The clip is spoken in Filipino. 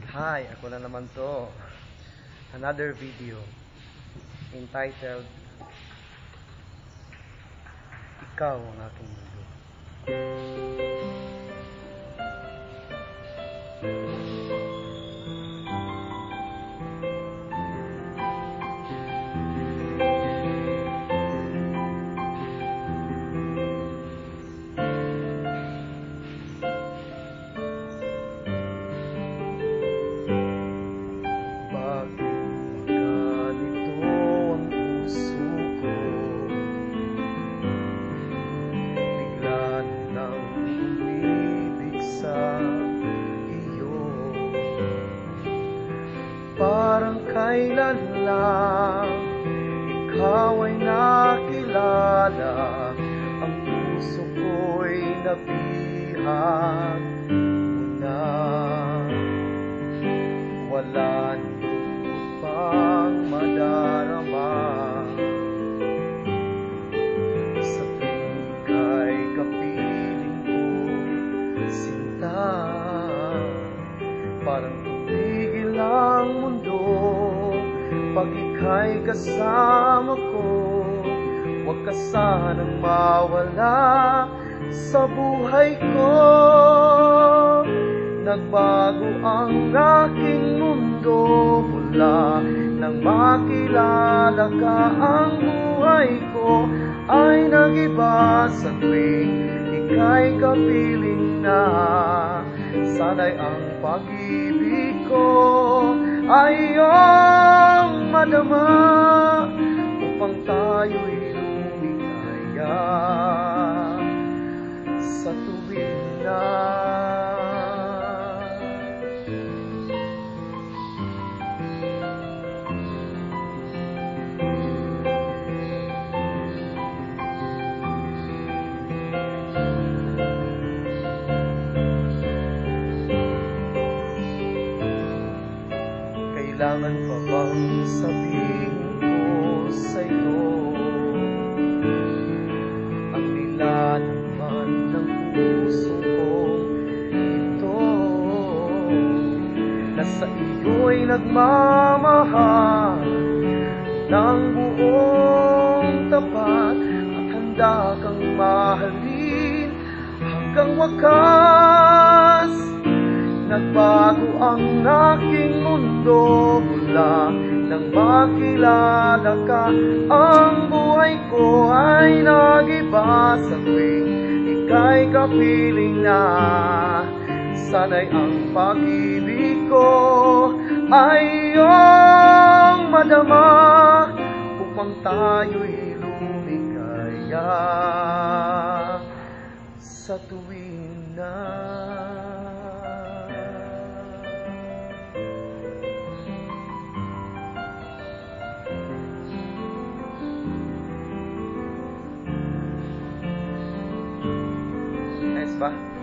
Hi, ako na naman to. Another video entitled Ikaw ang aking mundo. Parang kailan lang ikaw ay nakilala, ang puso ko'y nabihag mo na. Wala nang pang madarama sa tuwing ika'y kapiling ko, sinta. Parang tumigil ang mundo pag ika'y kasama ko. Huwag ka sanang mawala sa buhay ko. Nagbago ang aking mundo mula nang makilala ka. Ang buhay ko ay nagiba sa tuwing ika'y kapiling na. Sana'y ang pag-ibig ko ay iyong madama upang tayo'y lumigaya sa tuwing na kailangan pa bang sabihin ko sa'yo ang nilalaman ng puso kong ito, na sa iyo'y nagmamahal ng buong tapat at handa kang mahalin hanggang wakas. Nagbago ang aking mundo mula nang makilala ka. Ang buhay ko ay nagiba sa tuwing ika'y kapiling na. Sana'y ang pag-ibig ko ay iyong madama upang tayo'y lumigaya sa tuwing na ba?